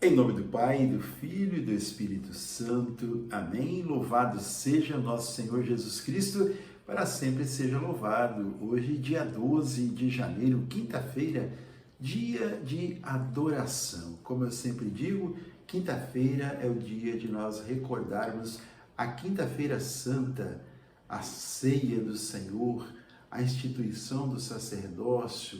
Em nome do Pai, do Filho e do Espírito Santo. Amém. Louvado seja nosso Senhor Jesus Cristo, para sempre seja louvado. Hoje, dia 12 de janeiro, quinta-feira, dia de adoração. Como eu sempre digo, quinta-feira é o dia de nós recordarmos a Quinta-feira Santa, a ceia do Senhor, a instituição do sacerdócio,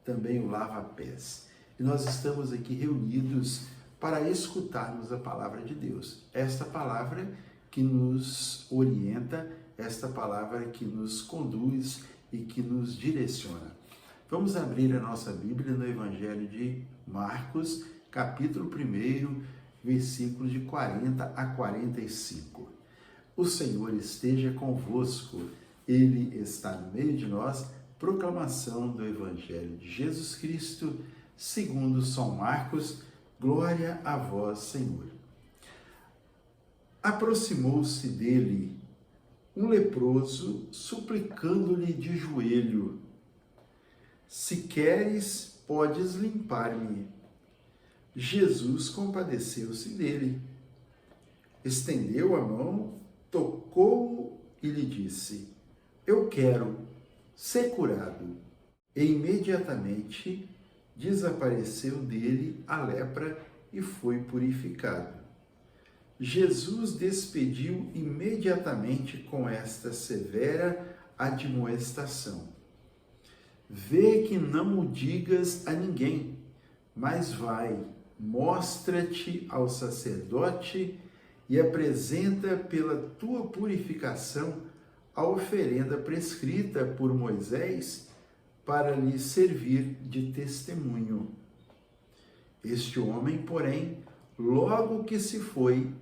também o lava-pés. E nós estamos aqui reunidos para escutarmos a palavra de Deus. Esta palavra que nos orienta, esta palavra que nos conduz e que nos direciona. Vamos abrir a nossa Bíblia no Evangelho de Marcos, capítulo 1, versículos de 40 a 45. O Senhor esteja convosco, Ele está no meio de nós. Proclamação do Evangelho de Jesus Cristo, segundo São Marcos. Glória a vós, Senhor. Aproximou-se dele um leproso, suplicando-lhe de joelho: se queres, podes limpar-me. Jesus compadeceu-se dele, estendeu a mão, tocou-o e lhe disse: eu quero ser curado. E imediatamente desapareceu dele a lepra e foi purificado. Jesus despediu imediatamente com esta severa admoestação: vê que não o digas a ninguém, mas vai, mostra-te ao sacerdote e apresenta pela tua purificação a oferenda prescrita por Moisés para lhe servir de testemunho. Este homem, porém, logo que se foi,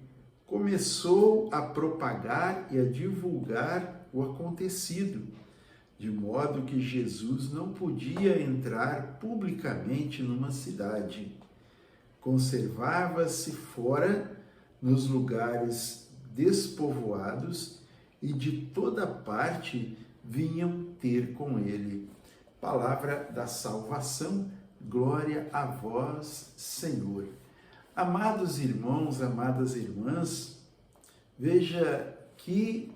começou a propagar e a divulgar o acontecido, de modo que Jesus não podia entrar publicamente numa cidade. Conservava-se fora, nos lugares despovoados, e de toda parte vinham ter com ele. Palavra da salvação, glória a vós, Senhor. Amados irmãos, amadas irmãs, veja que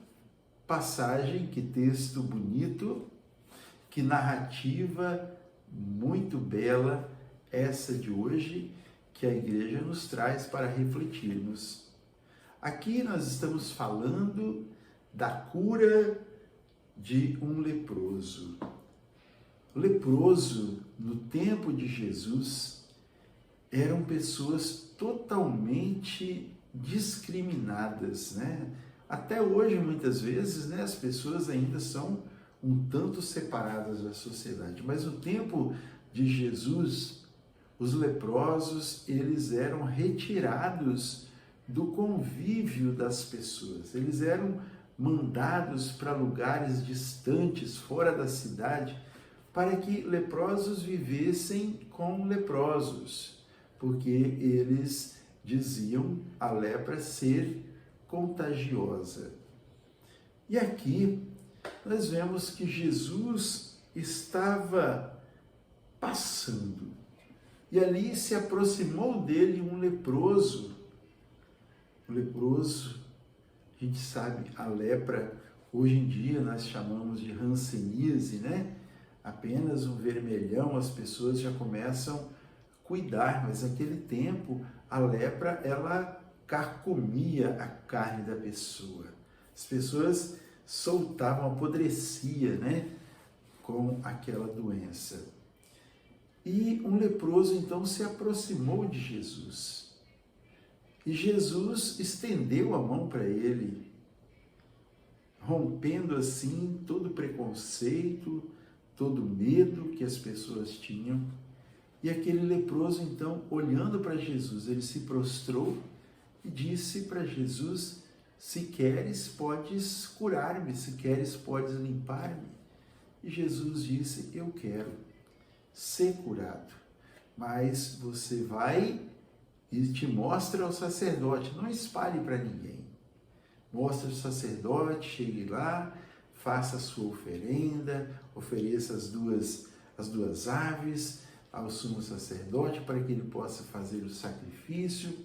passagem, que texto bonito, que narrativa muito bela essa de hoje, que a igreja nos traz para refletirmos. Aqui nós estamos falando da cura de um leproso. O leproso, no tempo de Jesus, eram pessoas totalmente discriminadas, né? Até hoje, muitas vezes, né, as pessoas ainda são um tanto separadas da sociedade. Mas no tempo de Jesus, os leprosos, eles eram retirados do convívio das pessoas. Eles eram mandados para lugares distantes, fora da cidade, para que leprosos vivessem com leprosos, porque eles diziam a lepra ser contagiosa. E aqui nós vemos que Jesus estava passando, e ali se aproximou dele um leproso. O leproso, a gente sabe, a lepra, hoje em dia nós chamamos de hanseníase, né? Apenas um vermelhão, as pessoas já começam a cuidar, mas naquele tempo a lepra, ela carcomia a carne da pessoa. As pessoas soltavam, apodrecia, né, com aquela doença. E um leproso então se aproximou de Jesus. E Jesus estendeu a mão para ele, rompendo assim todo preconceito, todo medo que as pessoas tinham. E aquele leproso, então, olhando para Jesus, ele se prostrou e disse para Jesus: se queres, podes curar-me, se queres, podes limpar-me. E Jesus disse: eu quero ser curado, mas você vai e te mostra ao sacerdote, não espalhe para ninguém. Mostra ao sacerdote, chegue lá, faça a sua oferenda, ofereça as duas aves, ao sumo sacerdote para que ele possa fazer o sacrifício.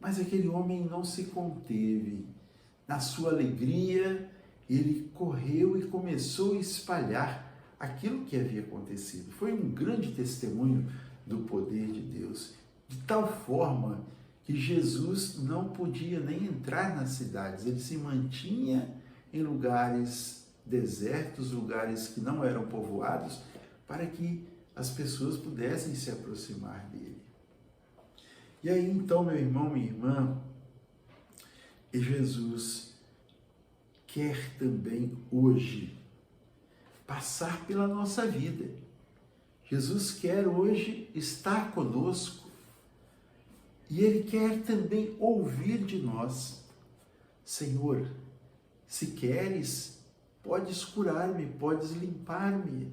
Mas aquele homem não se conteve. Na sua alegria, ele correu e começou a espalhar aquilo que havia acontecido. Foi um grande testemunho do poder de Deus, de tal forma que Jesus não podia nem entrar nas cidades, ele se mantinha em lugares desertos, lugares que não eram povoados, para que as pessoas pudessem se aproximar dele. E aí então, meu irmão, minha irmã, Jesus quer também hoje passar pela nossa vida. Jesus quer hoje estar conosco e Ele quer também ouvir de nós. Senhor, se queres, podes curar-me, podes limpar-me.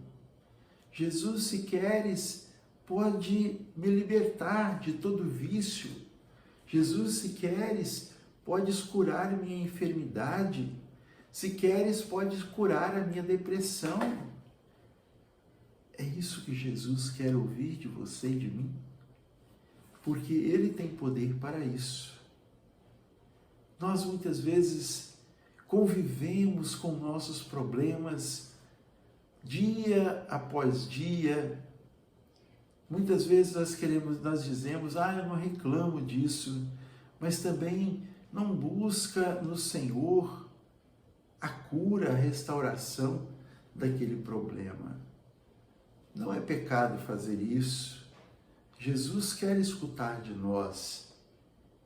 Jesus, se queres, pode me libertar de todo vício. Jesus, se queres, podes curar minha enfermidade. Se queres, podes curar a minha depressão. É isso que Jesus quer ouvir de você e de mim, porque Ele tem poder para isso. Nós muitas vezes convivemos com nossos problemas dia após dia. Muitas vezes nós dizemos, eu não reclamo disso, mas também não busca no Senhor a cura, a restauração daquele problema. Não é pecado fazer isso. Jesus quer escutar de nós.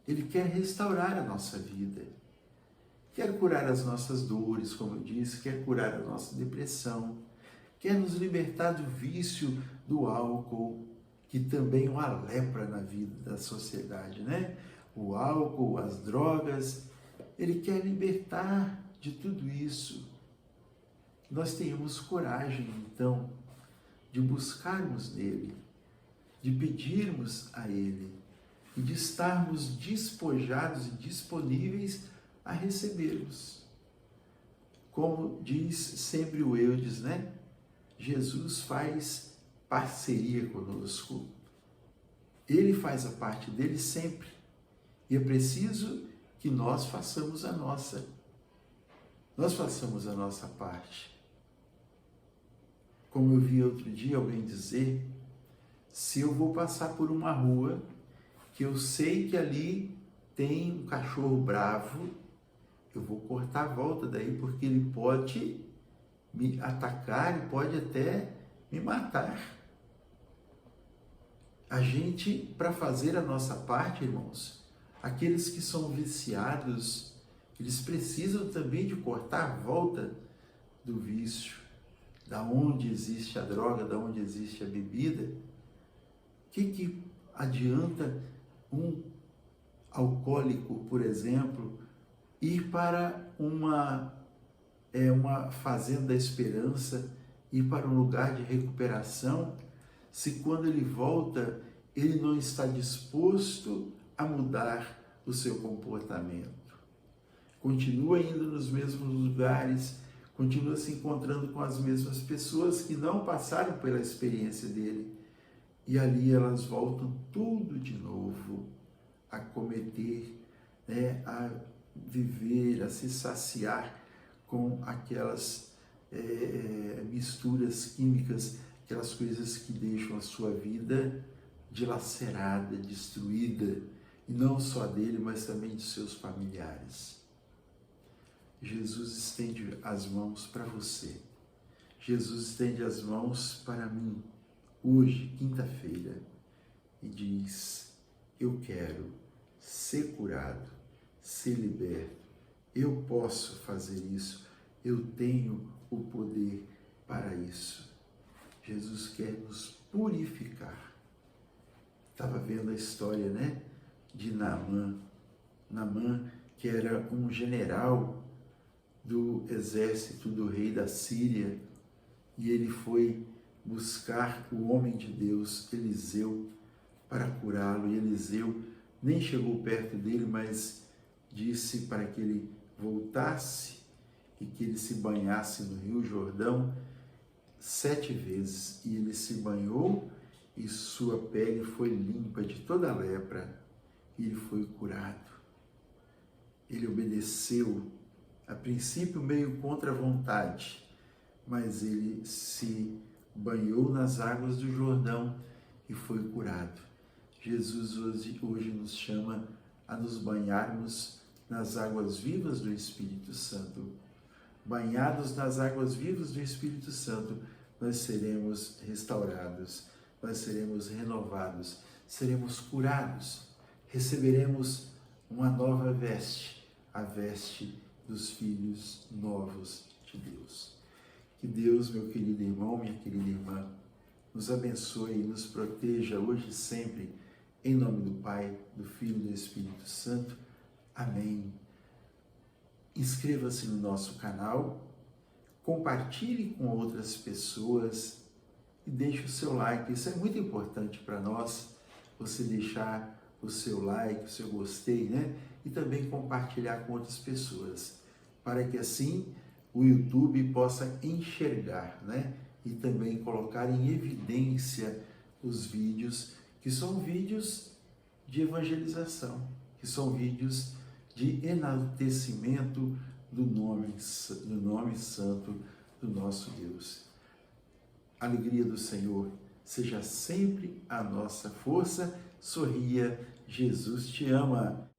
Ele quer restaurar a nossa vida. Quer curar as nossas dores, como eu disse, quer curar a nossa depressão. Quer nos libertar do vício do álcool, que também é uma lepra na vida da sociedade, né? O álcool, as drogas. Ele quer libertar de tudo isso. Nós tenhamos coragem, então, de buscarmos nele, de pedirmos a ele e de estarmos despojados e disponíveis a recebermos. Como diz sempre o Eudes, né? Jesus faz parceria conosco. Ele faz a parte dele sempre. E é preciso que nós façamos a nossa. Nós façamos a nossa parte. Como eu vi outro dia alguém dizer, se eu vou passar por uma rua que eu sei que ali tem um cachorro bravo, eu vou cortar a volta daí, porque ele pode me atacar e pode até me matar. A gente, para fazer a nossa parte, irmãos, aqueles que são viciados, eles precisam também de cortar a volta do vício, da onde existe a droga, da onde existe a bebida. O que adianta um alcoólico, por exemplo, ir para uma fazenda da esperança, ir para um lugar de recuperação, se quando ele volta, ele não está disposto a mudar o seu comportamento? Continua indo nos mesmos lugares, continua se encontrando com as mesmas pessoas que não passaram pela experiência dele. E ali elas voltam tudo de novo a cometer, a viver, a se saciar com aquelas misturas químicas, aquelas coisas que deixam a sua vida dilacerada, destruída, e não só dele, mas também de seus familiares. Jesus estende as mãos para você. Jesus estende as mãos para mim, hoje, quinta-feira, e diz: eu quero ser curado, ser liberto. Eu posso fazer isso. Eu tenho o poder para isso. Jesus quer nos purificar. Estava vendo a história, né, de Naamã. Naamã, que era um general do exército do rei da Síria, e ele foi buscar o homem de Deus, Eliseu, para curá-lo. E Eliseu nem chegou perto dele, mas disse para que ele voltasse e que ele se banhasse no Rio Jordão 7 vezes. E ele se banhou e sua pele foi limpa de toda a lepra, e ele foi curado. Ele obedeceu, a princípio meio contra a vontade, mas ele se banhou nas águas do Jordão e foi curado. Jesus hoje nos chama a nos banharmos nas águas vivas do Espírito Santo. Banhados nas águas vivas do Espírito Santo, nós seremos restaurados, nós seremos renovados, seremos curados, receberemos uma nova veste, a veste dos filhos novos de Deus. Que Deus, meu querido irmão, minha querida irmã, nos abençoe e nos proteja hoje e sempre, em nome do Pai, do Filho e do Espírito Santo. Amém. Inscreva-se no nosso canal, compartilhe com outras pessoas e deixe o seu like. Isso é muito importante para nós, você deixar o seu like, o seu gostei, né? E também compartilhar com outras pessoas, para que assim o YouTube possa enxergar, né? E também colocar em evidência os vídeos, que são vídeos de evangelização, que são vídeos de enaltecimento do nome santo do nosso Deus. A alegria do Senhor seja sempre a nossa força. Sorria, Jesus te ama.